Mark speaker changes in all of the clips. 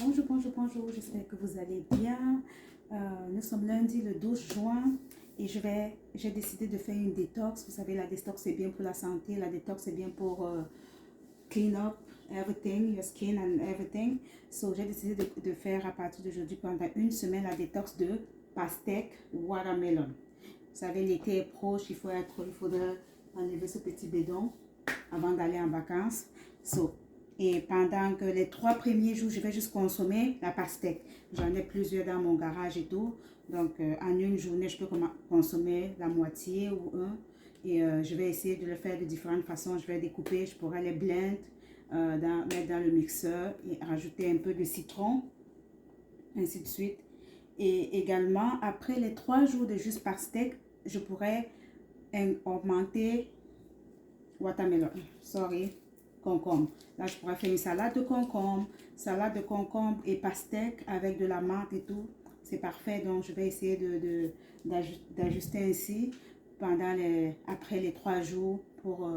Speaker 1: Bonjour, bonjour, bonjour, j'espère que vous allez bien. Nous sommes lundi le 12 juin et j'ai décidé de faire une détox. Vous savez, la détox c'est bien pour la santé, la détox c'est bien pour clean up everything, your skin and everything. So, j'ai décidé de faire à partir d'aujourd'hui pendant une semaine la détox de pastèque watermelon. Vous savez, l'été est proche, il faudrait enlever ce petit bédon avant d'aller en vacances. Et pendant que les 3 premiers jours, je vais juste consommer la pastèque. J'en ai plusieurs dans mon garage et tout. Donc, en une journée, je peux consommer la moitié ou un. Et je vais essayer de le faire de différentes façons. Je vais découper, je pourrais les blend, mettre dans le mixeur et rajouter un peu de citron, ainsi de suite. Et également, après les 3 jours de juste pastèque, je pourrais augmenter concombre. Là, je pourrais faire une salade de concombre et pastèque avec de la menthe et tout. C'est parfait. Donc, je vais essayer d'ajuster ainsi après les 3 jours pour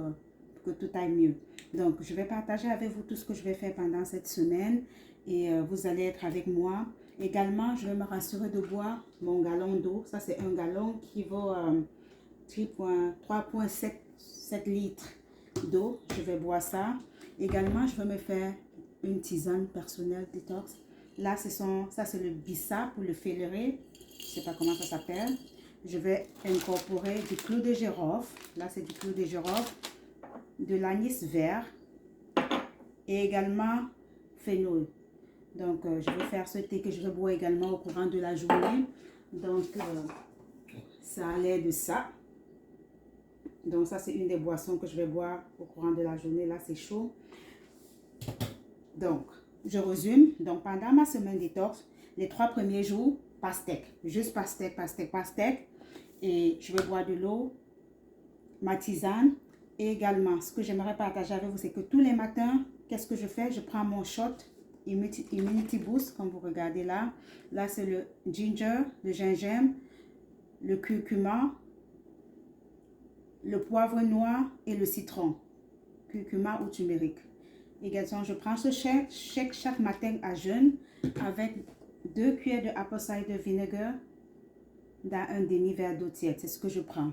Speaker 1: que tout aille mieux. Donc, je vais partager avec vous tout ce que je vais faire pendant cette semaine et vous allez être avec moi. Également, je vais me rassurer de boire mon gallon d'eau. Ça, c'est un gallon qui vaut 3,7 litres d'eau. Je vais boire ça. Également, je vais me faire une tisane personnelle détox. Là, ça c'est le bissap ou le félevé. Je ne sais pas comment ça s'appelle. Je vais incorporer du clou de girofle. Là, c'est du clou de girofle. De l'anis vert. Et également, fenouil. Donc, je vais faire ce thé que je vais boire également au courant de la journée. Donc, ça a l'air de ça. Donc, ça, c'est une des boissons que je vais boire au courant de la journée. Là, c'est chaud. Donc, je résume. Donc, pendant ma semaine détox, les 3 premiers jours, pastèque. Juste pastèque, pastèque, pastèque. Et je vais boire de l'eau, ma tisane. Et également, ce que j'aimerais partager avec vous, c'est que tous les matins, qu'est-ce que je fais? Je prends mon shot Immunity Boost, comme vous regardez là. Là, c'est le ginger, le gingembre, le curcuma, le poivre noir et le citron, curcuma ou turmeric. Également, je prends ce shake chaque matin à jeûne avec 2 cuillères de apple cider vinegar dans un demi-verre d'eau tiède. C'est ce que je prends.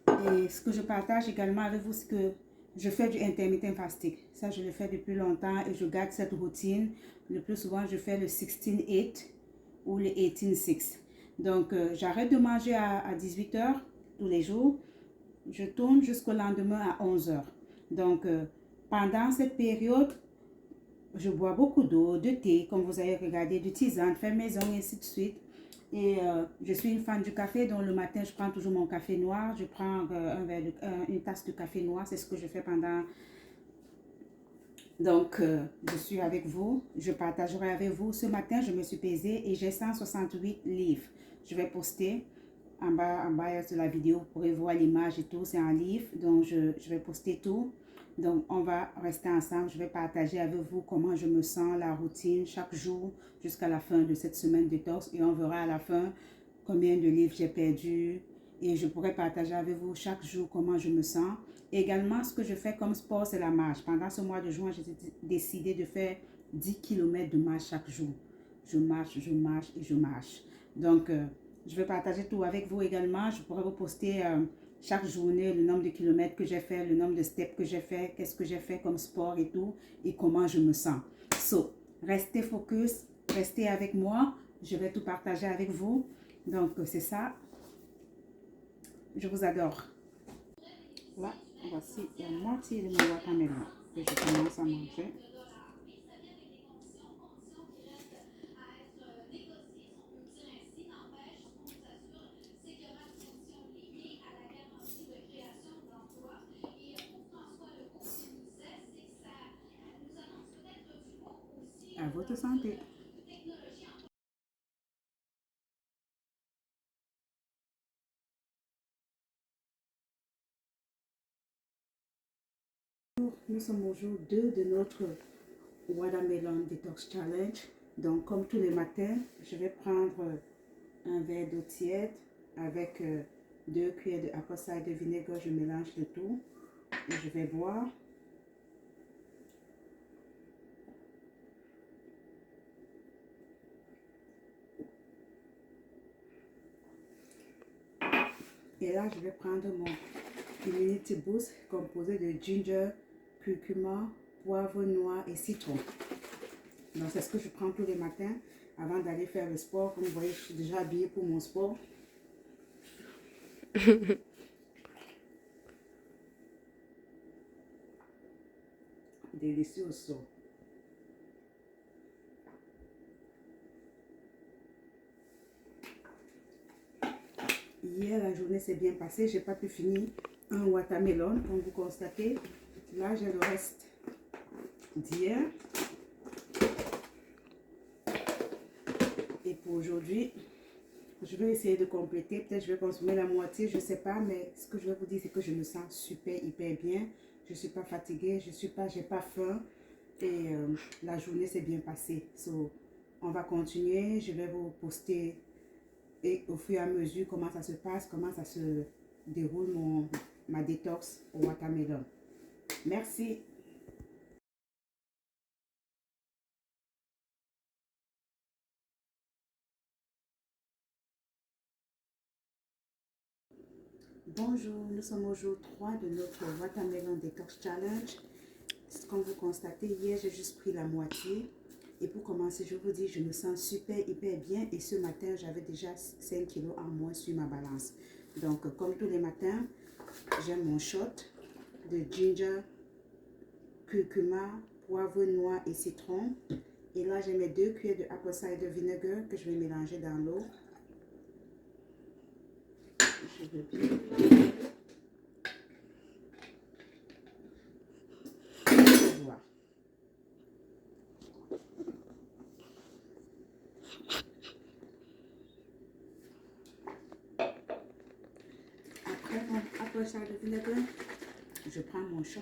Speaker 1: Et ce que je partage également avec vous, c'est que je fais du intermittent fasting. Ça, je le fais depuis longtemps et je garde cette routine. Le plus souvent, je fais le 16-8 ou le 18-6. Donc, j'arrête de manger à 18 h tous les jours. Je tourne jusqu'au lendemain à 11 h. Donc, pendant cette période, je bois beaucoup d'eau, de thé, comme vous avez regardé, de tisane, fait maison et ainsi de suite. Et je suis une fan du café, donc le matin, je prends toujours mon café noir. Je prends une tasse de café noir, c'est ce que je fais pendant. Donc, je suis avec vous, je partagerai avec vous. Ce matin, je me suis pesée et j'ai 168 livres. Je vais poster en bas de la vidéo, vous pourrez voir l'image et tout, c'est en livre. Donc, je vais poster tout. Donc, on va rester ensemble. Je vais partager avec vous comment je me sens, la routine chaque jour jusqu'à la fin de cette semaine de détox. Et on verra à la fin combien de livres j'ai perdu. Et je pourrai partager avec vous chaque jour comment je me sens. Également, ce que je fais comme sport, c'est la marche. Pendant ce mois de juin, j'ai décidé de faire 10 km de marche chaque jour. Je marche, je marche et je marche. Donc, je vais partager tout avec vous également. Je pourrai vous poster chaque journée le nombre de kilomètres que j'ai fait, le nombre de steps que j'ai fait, qu'est-ce que j'ai fait comme sport et tout, et comment je me sens. So, restez focus, restez avec moi. Je vais tout partager avec vous. Donc, c'est ça. Je vous adore. Là, voici la moitié de mon watermelon que je commence à manger. À votre santé. Nous sommes au jour 2 de notre Watermelon Detox Challenge. Donc, comme tous les matins, je vais prendre un verre d'eau tiède avec 2 cuillères de apple cider vinaigre. Je mélange le tout et je vais boire. Et là, je vais prendre mon Immunity Boost composé de ginger, curcuma, poivre noir et citron. Donc, c'est ce que je prends tous les matins avant d'aller faire le sport. Comme vous voyez, je suis déjà habillée pour mon sport. Délicieux aussi. Hier, la journée s'est bien passée. Je n'ai pas pu finir un watermelon, comme vous constatez. Là, j'ai le reste d'hier. Et pour aujourd'hui, je vais essayer de compléter. Peut-être je vais consommer la moitié, je ne sais pas. Mais ce que je vais vous dire, c'est que je me sens super, hyper bien. Je ne suis pas fatiguée, j'ai pas faim. Et la journée s'est bien passée. So, on va continuer. Je vais vous poster et au fur et à mesure comment ça se passe, comment ça se déroule ma détox au watermelon. Merci. Bonjour, nous sommes au jour 3 de notre Watermelon Detox Challenge. Comme vous constatez, hier j'ai juste pris la moitié. Et pour commencer, je vous dis, je me sens super, hyper bien. Et ce matin, j'avais déjà 5 kilos en moins sur ma balance. Donc, comme tous les matins, j'ai mon shot de ginger, curcuma, poivre noir et citron. Et là, j'ai mes 2 cuillères de apple cider vinegar que je vais mélanger dans l'eau. Je vais bien voir. Après mon apple cider vinegar, je prends mon shot.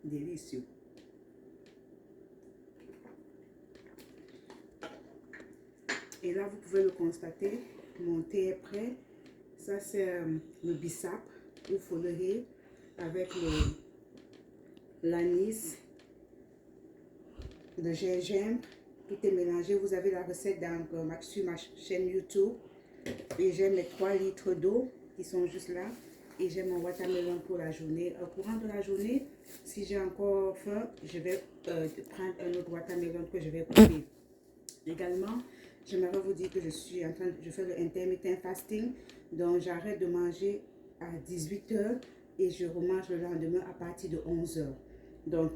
Speaker 1: Délicieux. Et là, vous pouvez le constater, mon thé est prêt. Ça, c'est le bissap ou follerie avec l'anis, le gingembre. Tout est mélangé. Vous avez la recette sur ma chaîne YouTube. Et j'ai mes 3 litres d'eau qui sont juste là. Et j'ai mon watermelon pour la journée. Au courant de la journée, si j'ai encore faim, je vais prendre un autre watermelon que je vais couper. Également, j'aimerais vous dire que je fais le intermittent fasting. Donc, j'arrête de manger à 18 h et je remange le lendemain à partir de 11 h. Donc,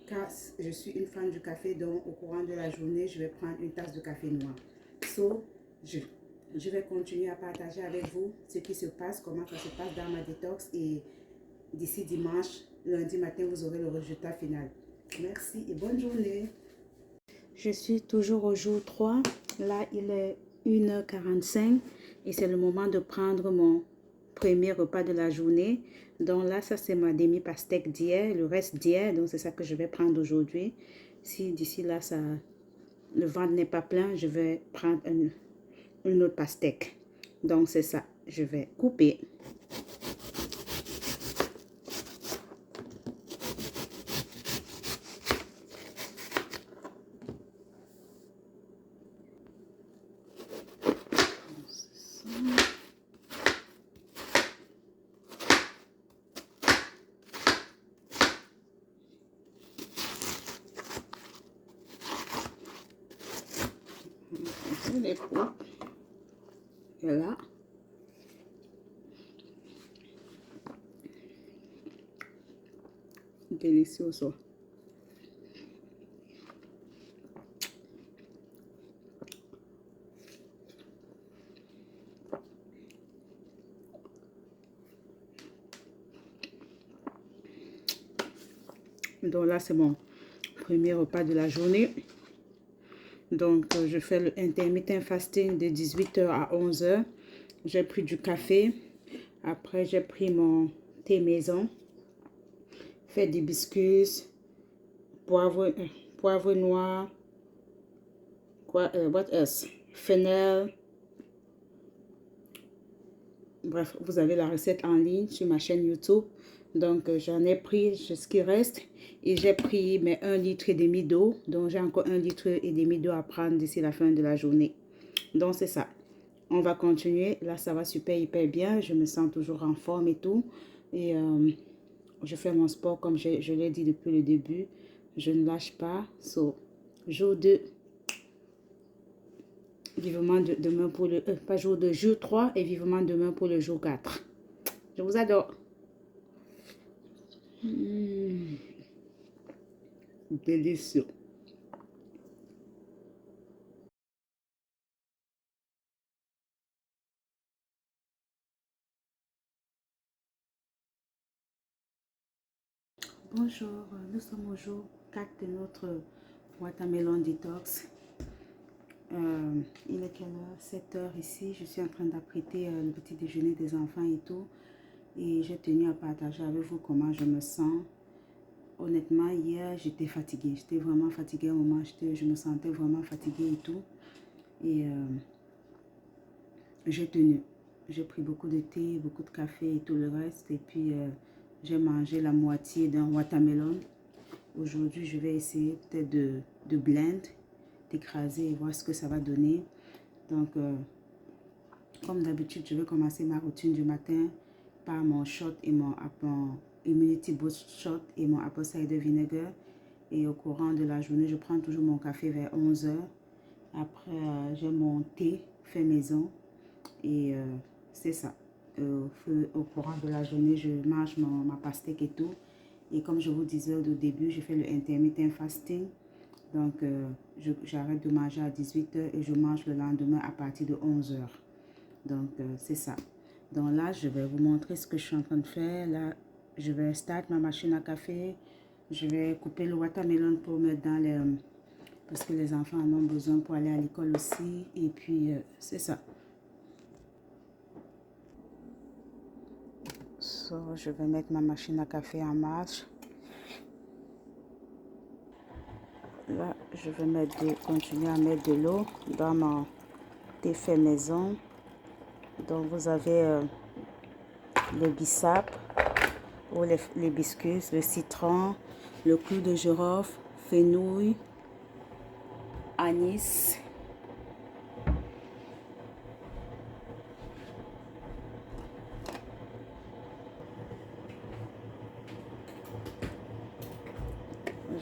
Speaker 1: car je suis une fan du café, donc au courant de la journée, je vais prendre une tasse de café noir. So, je vais continuer à partager avec vous ce qui se passe, comment ça se passe dans ma détox et d'ici dimanche, lundi matin, vous aurez le résultat final. Merci et bonne journée. Je suis toujours au jour 3. Là, il est 1 h 45 et c'est le moment de prendre mon premier repas de la journée. Donc là, ça c'est ma demi-pastèque d'hier, le reste d'hier. Donc c'est ça que je vais prendre aujourd'hui. Si d'ici là, le ventre n'est pas plein, je vais prendre une autre pastèque. Donc c'est ça, je vais couper. Les peaux. Et là, délicieux ça. Donc là, c'est mon premier repas de la journée. Donc, je fais le intermittent fasting de 18 h à 11 h. J'ai pris du café. Après, j'ai pris mon thé maison. Fait d'hibiscus, poivre noir, what else? Fennel. Bref, vous avez la recette en ligne sur ma chaîne YouTube. Donc, j'en ai pris ce qui reste. Et j'ai pris mes 1,5 litre d'eau. Donc, j'ai encore 1,5 litre d'eau à prendre d'ici la fin de la journée. Donc, c'est ça. On va continuer. Là, ça va super, hyper bien. Je me sens toujours en forme et tout. Et je fais mon sport comme je l'ai dit depuis le début. Je ne lâche pas. So, jour 2. Vivement demain pour le... pas jour 2, jour 3 et vivement demain pour le jour 4. Je vous adore. Délicieux. Bonjour, nous sommes au jour 4 de notre watermelon detox. Il est quelle heure? 7 heures ici. Je suis en train d'apprêter le petit déjeuner des enfants et tout. Et j'ai tenu à partager avec vous comment je me sens. Honnêtement, hier, j'étais fatiguée. J'étais vraiment fatiguée au moment. Je me sentais vraiment fatiguée et tout. Et j'ai tenu. J'ai pris beaucoup de thé, beaucoup de café et tout le reste. Et puis, j'ai mangé la moitié d'un watermelon. Aujourd'hui, je vais essayer peut-être de blend, d'écraser et voir ce que ça va donner. Donc, comme d'habitude, je vais commencer ma routine du matin par mon shot et mon Immunity Boost shot et mon apple cider vinegar. Et au courant de la journée, je prends toujours mon café vers 11 heures. Après, j'ai mon thé fait maison. Et c'est ça. Au courant de la journée, je mange ma pastèque et tout. Et comme je vous disais au début, je fais le intermittent fasting. Donc, j'arrête de manger à 18 heures et je mange le lendemain à partir de 11 heures. Donc, c'est ça. Donc là, je vais vous montrer ce que je suis en train de faire. Là, je vais start ma machine à café. Je vais couper le watermelon pour mettre dans les... parce que les enfants en ont besoin pour aller à l'école aussi. Et puis, c'est ça. So, je vais mettre ma machine à café en marche. Là, je vais continuer à mettre de l'eau dans mon thé fait maison. Donc, vous avez le bissap ou les hibiscus, le citron, le clou de girofle, fenouil, anis.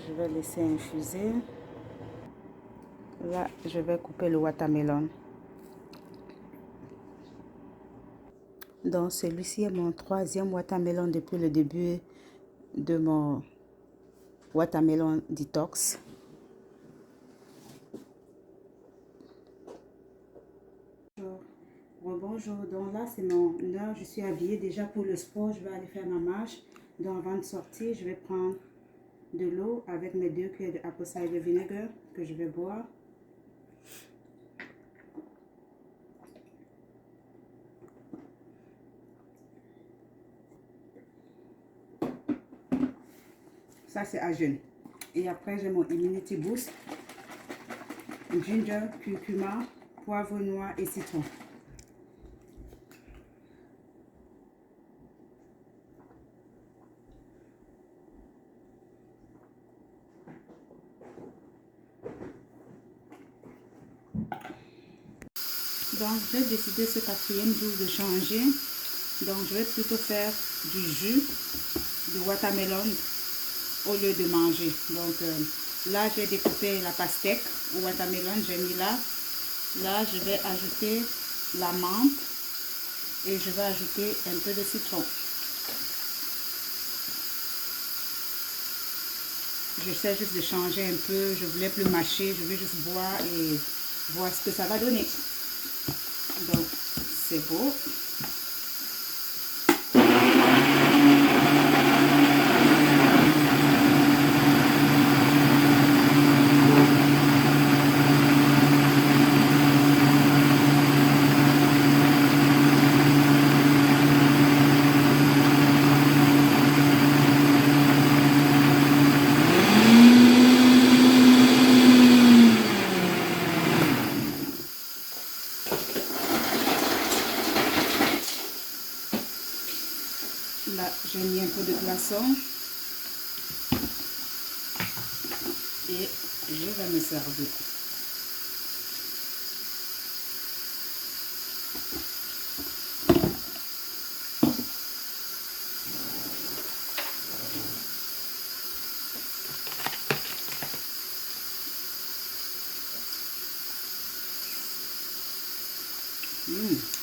Speaker 1: Je vais laisser infuser. Là, je vais couper le watermelon. Donc, celui-ci est mon 3e watermelon depuis le début de mon watermelon detox. Bonjour, donc là c'est mon heure, je suis habillée déjà pour le sport, je vais aller faire ma marche. Donc avant de sortir, je vais prendre de l'eau avec mes 2 cuillères de apple cider vinegar que je vais boire. Ça c'est à jeun. Et après j'ai mon Immunity Boost, ginger, curcuma, poivre noir et citron. Donc, j'ai décidé ce 4e jour de changer. Donc, je vais plutôt faire du jus de watermelon au lieu de manger. Donc, là, j'ai découpé la pastèque au watermelon. J'ai mis là. Là, je vais ajouter la menthe et je vais ajouter un peu de citron. J'essaie juste de changer un peu. Je voulais plus mâcher. Je veux juste boire et voir ce que ça va donner. Donc, c'est beau. Là, j'ai mis un peu de glaçon. Et je vais me servir.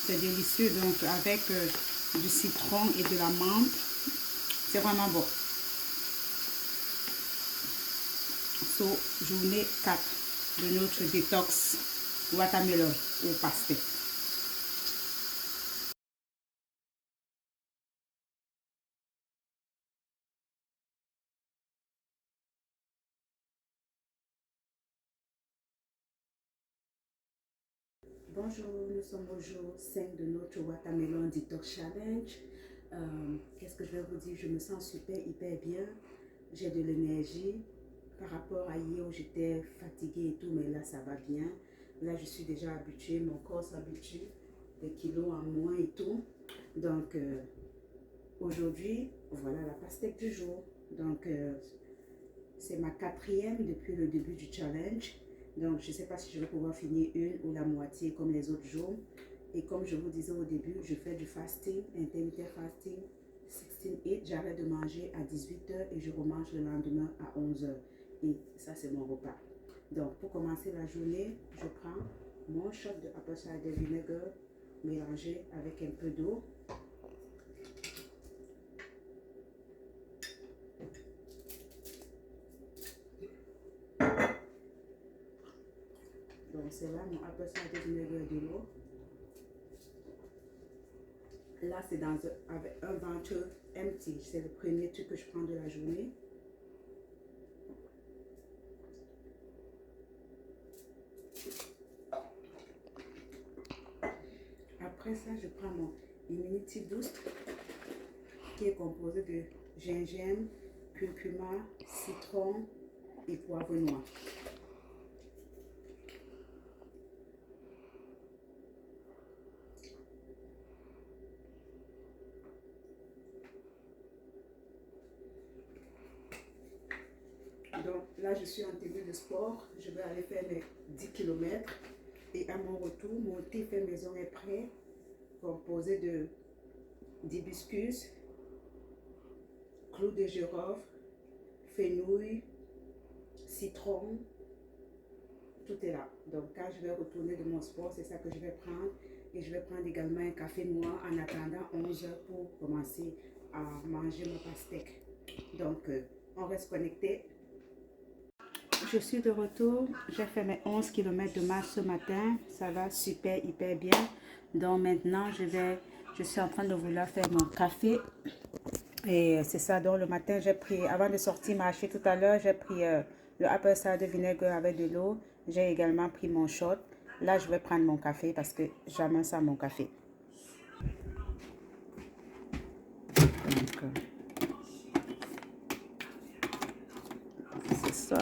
Speaker 1: C'est délicieux, donc avec du citron et de la menthe, c'est vraiment bon. So, journée 4 de notre détox watermelon au pastèque. Bonjour, nous sommes au jour 5 de notre Watermelon Detox Challenge. Qu'est-ce que je vais vous dire? Je me sens super, hyper bien. J'ai de l'énergie par rapport à hier où j'étais fatiguée et tout, mais là, ça va bien. Là, je suis déjà habituée, mon corps s'habitue, des kilos en moins et tout. Donc, aujourd'hui, voilà la pastèque du jour. Donc, c'est ma 4e depuis le début du challenge. Donc, je ne sais pas si je vais pouvoir finir une ou la moitié comme les autres jours. Et comme je vous disais au début, je fais du fasting, intermittent fasting, 16-8. J'arrête de manger à 18 h et je remange le lendemain à 11 h. Et ça, c'est mon repas. Donc, pour commencer la journée, je prends mon shot de apple cider vinegar mélangé avec un peu d'eau. Donc, c'est là mon apple cider vinegar de l'eau. Là, c'est avec un ventre empty. C'est le premier truc que je prends de la journée. Après ça, je prends mon Immunity Boost qui est composé de gingembre, curcuma, citron et poivre noir. Donc là, je suis en tenue de sport. Je vais aller faire mes 10 km. Et à mon retour, mon thé fait maison est prêt, composé de d'hibiscus, clous de girofle, fenouil, citron. Tout est là. Donc quand je vais retourner de mon sport, c'est ça que je vais prendre. Et je vais prendre également un café noir en attendant 11 h pour commencer à manger mon pastèque. Donc on reste connecté. Je suis de retour. J'ai fait mes 11 km de marche ce matin. Ça va super, hyper bien. Donc maintenant, je suis en train de vouloir faire mon café. Et c'est ça. Donc le matin, j'ai pris, avant de sortir marcher tout à l'heure, j'ai pris le apple cider vinegar avec de l'eau. J'ai également pris mon shot. Là, je vais prendre mon café parce que j'aime ça, mon café. Donc, c'est ça.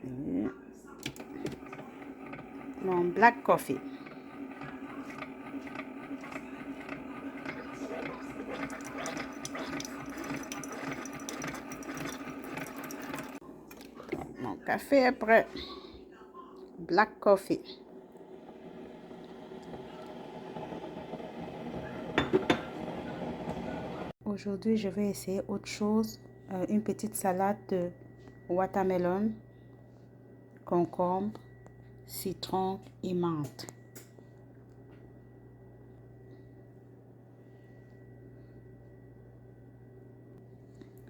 Speaker 1: Et mon black coffee. Mon café est prêt. Black coffee. Aujourd'hui, je vais essayer autre chose. Une petite salade de watermelon, concombre, citron et menthe.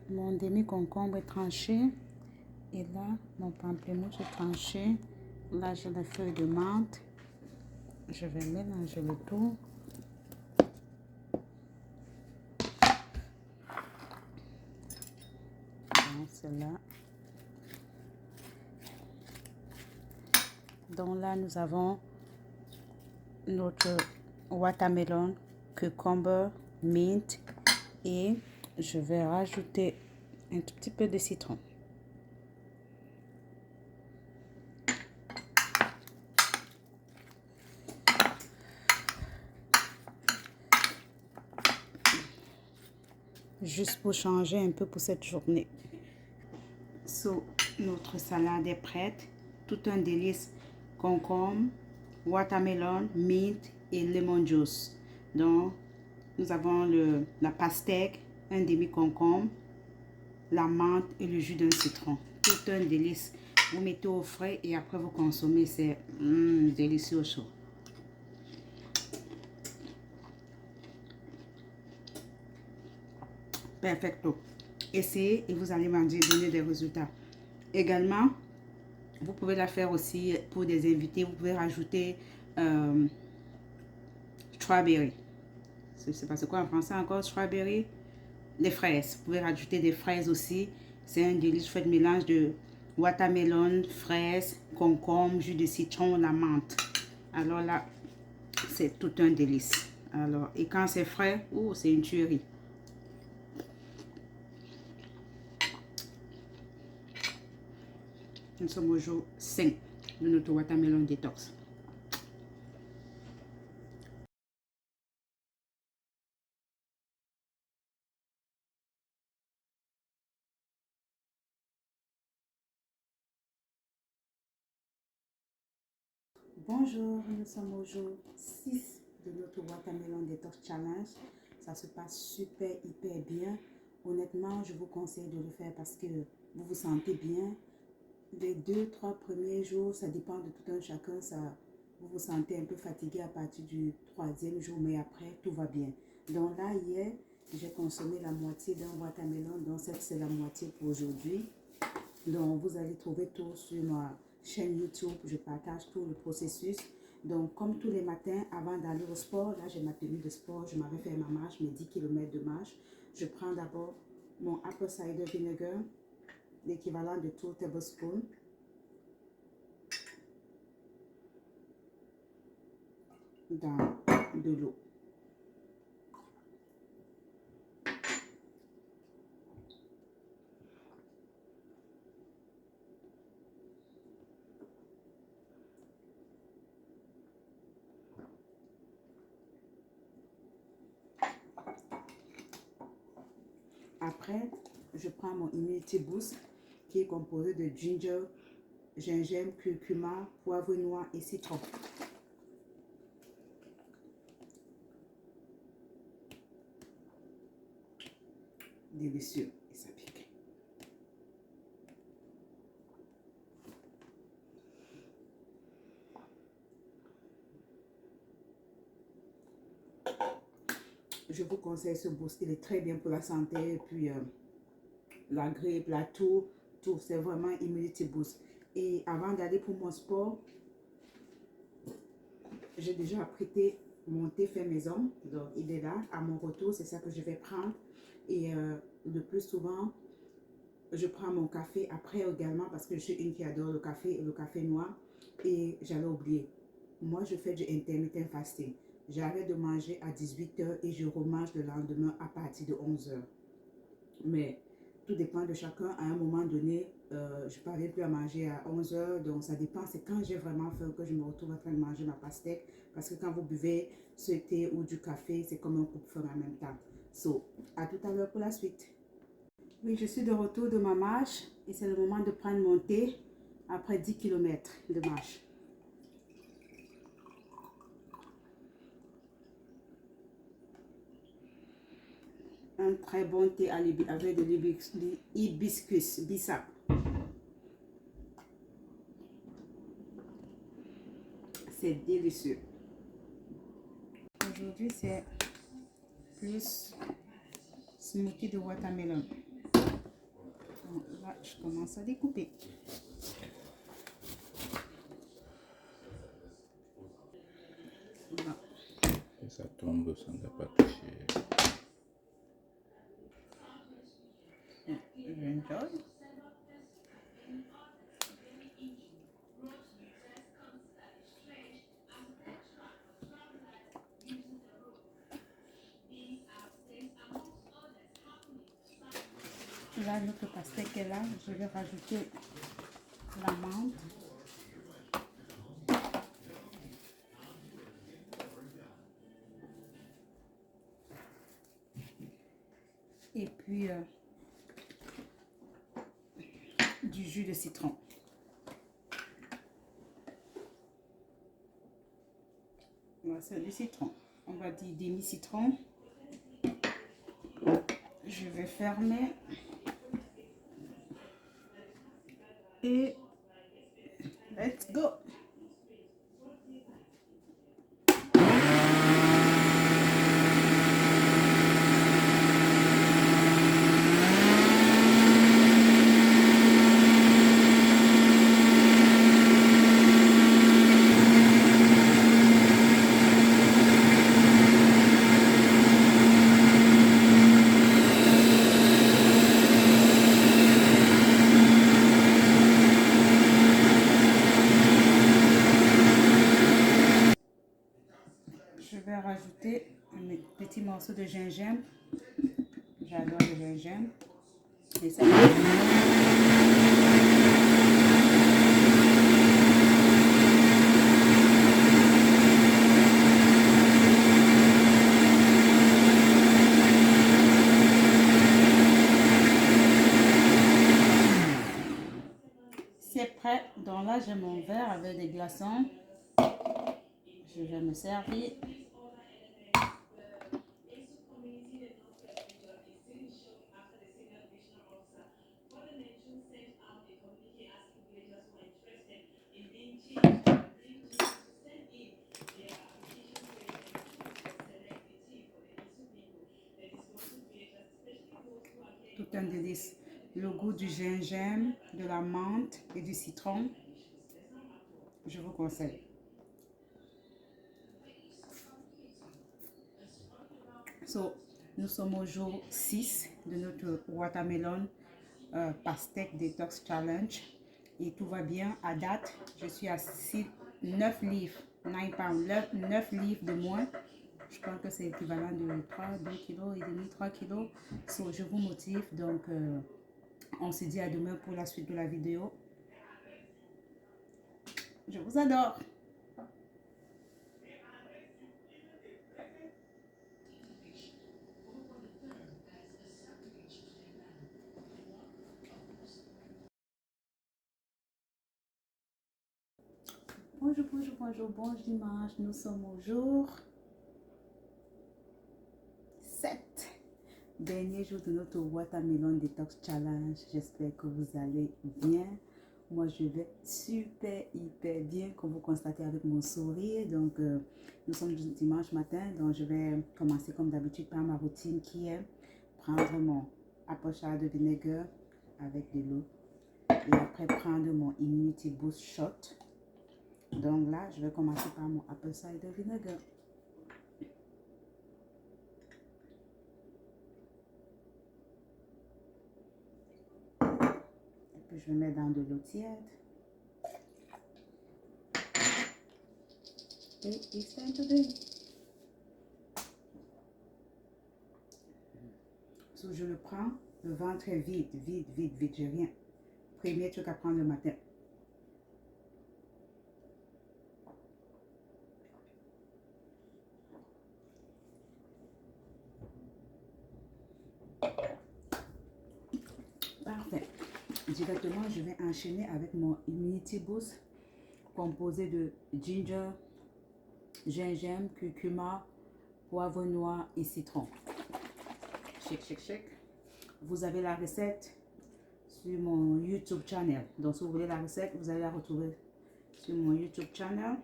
Speaker 1: Mon demi-concombre est tranché. Et là, mon pamplemousse est tranché. Là, j'ai les feuilles de menthe. Je vais mélanger le tout. Donc, c'est là. Donc là, nous avons notre watermelon, cucumber, mint. Et je vais rajouter un tout petit peu de citron. juste pour changer un peu pour cette journée. So, notre salade est prête. Tout un délice. Concombre, watermelon, mint et lemon juice. Donc, nous avons la pastèque, un demi-concombre, la menthe et le jus d'un citron. Tout un délice. Vous mettez au frais et après vous consommez. C'est délicieux au chaud. Perfecto. Essayez et vous allez manger, donner des résultats. Également, vous pouvez la faire aussi pour des invités. Vous pouvez rajouter strawberry. C'est pas c'est quoi en français encore, strawberry? Les fraises. Vous pouvez rajouter des fraises aussi. C'est un délice. Faites mélange de watermelon, fraises, concombre, jus de citron, la menthe. Alors là, c'est tout un délice. Alors, et quand c'est frais, c'est une tuerie. Nous sommes au jour 5 de notre watermelon détox. Bonjour, nous sommes au jour 6 de notre watermelon détox challenge. Ça se passe super, hyper bien. Honnêtement, je vous conseille de le faire parce que vous vous sentez bien. Les 2-3 premiers jours, ça dépend de tout un chacun. Vous vous sentez un peu fatigué à partir du 3e jour, mais après, tout va bien. Donc là, hier, j'ai consommé la moitié d'un watermelon. Donc c'est la moitié pour aujourd'hui. Donc vous allez trouver tout sur ma chaîne YouTube. Je partage tout le processus. Donc comme tous les matins, avant d'aller au sport, là j'ai ma tenue de sport. Je m'avais fait ma marche, mes 10 km de marche. Je prends d'abord mon apple cider vinegar, l'équivalent de 2 tablespoons. Dans de l'eau. Après, je prends mon Immunity Boost qui est composé de ginger, gingembre, curcuma, poivre noir et citron. Délicieux et ça pique. Je vous conseille ce boost, il est très bien pour la santé, et puis la grippe, la toux, tout, c'est vraiment Immunity Boost. Et avant d'aller pour mon sport, j'ai déjà apprêté mon thé fait maison, donc il est là, à mon retour, c'est ça que je vais prendre. Et le plus souvent, je prends mon café après également parce que je suis une qui adore le café et le café noir. Et j'allais oublier, moi je fais du intermittent fasting. J'arrête de manger à 18h et je remange le lendemain à partir de 11h. Mais tout dépend de chacun. À un moment donné, je ne parviens plus à manger à 11h. Donc ça dépend. C'est quand j'ai vraiment faim que je me retrouve en train de manger ma pastèque. Parce que quand vous buvez ce thé ou du café, c'est comme un coupe-feu en même temps. So, à tout à l'heure pour la suite. Oui, je suis de retour de ma marche et c'est le moment de prendre mon thé après 10 km de marche. Un très bon thé avec de l'hibiscus, bissap. C'est délicieux. Aujourd'hui, c'est plus smoothie de watermelon. Donc là, je commence à découper. Voilà.
Speaker 2: Et ça tombe, ça ne doit pas toucher.
Speaker 1: J'enjoy. Là, notre pastèque est là. Je vais rajouter la menthe. et puis du jus de citron. Voilà, c'est du citron. On va dire demi-citron. Je vais fermer. Et let's go! Je vais rajouter un petit morceau de gingembre. J'adore le gingembre. Et ça. C'est prêt. Donc là, j'ai mon verre avec des glaçons. Je vais me servir. Tout un délice. Le goût du gingembre, de la menthe et du citron. Je vous conseille. Nous sommes au jour 6 de notre watermelon pastèque detox challenge et tout va bien à date. Je suis à 9 livres, 9 pounds, 9 livres de moins. Je crois que c'est équivalent de 2 kg et demi, 3 kg. Je vous motive, donc on se dit à demain pour la suite de la vidéo. Je vous adore. Bonjour, bonjour, bonjour, bon dimanche. Nous sommes au jour 7. Dernier jour de notre Watermelon Detox Challenge. J'espère que vous allez bien. Moi, je vais super, hyper bien, comme vous constatez avec mon sourire. Donc, nous sommes dimanche matin. Donc, je vais commencer comme d'habitude par ma routine qui est prendre mon apple cider de vinaigre avec de l'eau. Et après, prendre mon Immunity Boost Shot. Donc là, je vais commencer par mon apple cider vinegar. Et puis je vais mettre dans de l'eau tiède. Et it's time to drink. So, je le prends, le ventre est vide, vide, vide, vide, j'ai rien. Premier truc à prendre le matin. Parfait. Directement, je vais enchaîner avec mon Immunity Boost composé de ginger, gingembre, curcuma, poivre noir et citron. Shake, shake, shake. Vous avez la recette sur mon YouTube channel. Donc, si vous voulez la recette, vous allez la retrouver sur mon YouTube channel.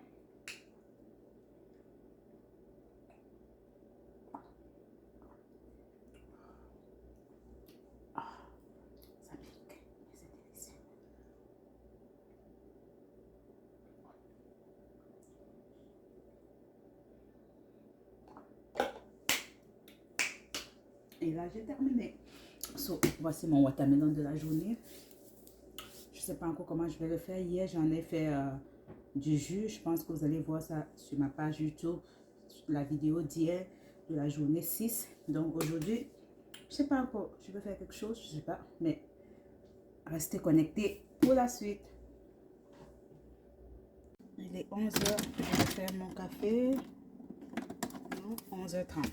Speaker 1: Ça pique, c'est délicieux. Et là, j'ai terminé. Voici mon watermelon de la journée. Je ne sais pas encore comment je vais le faire. Hier, j'en ai fait du jus. Je pense que vous allez voir ça sur ma page YouTube. La vidéo d'hier de la journée 6. Donc aujourd'hui, je ne sais pas encore. Je vais faire quelque chose, je ne sais pas. Mais restez connectés pour la suite. Il est 11 h. Je vais faire mon café. 11 h 30.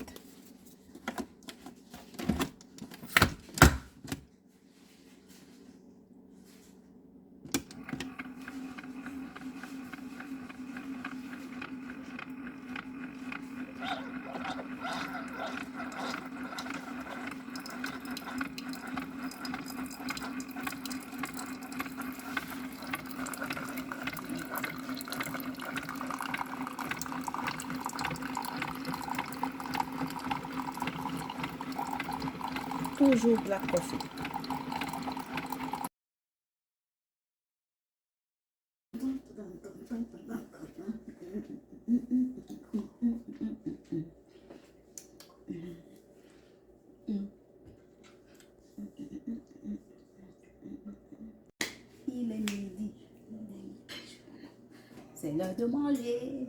Speaker 1: Toujours black coffee. Il est midi. C'est l'heure de manger.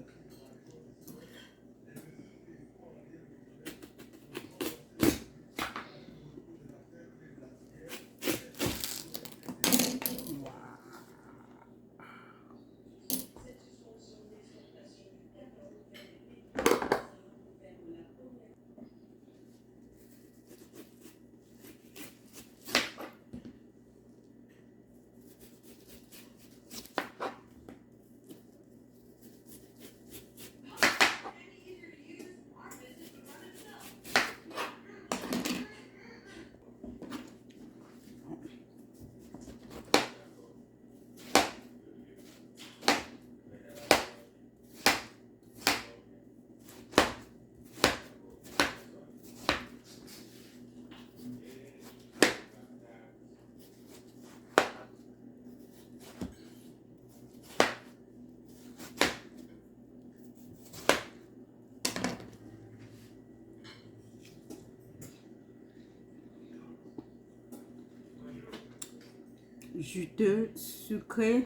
Speaker 1: Juteux, sucré.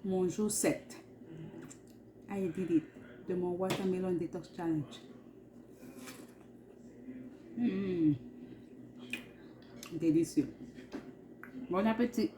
Speaker 1: Mon jour 7. I did it. De mon watermelon detox challenge. Délicieux. Bon appétit.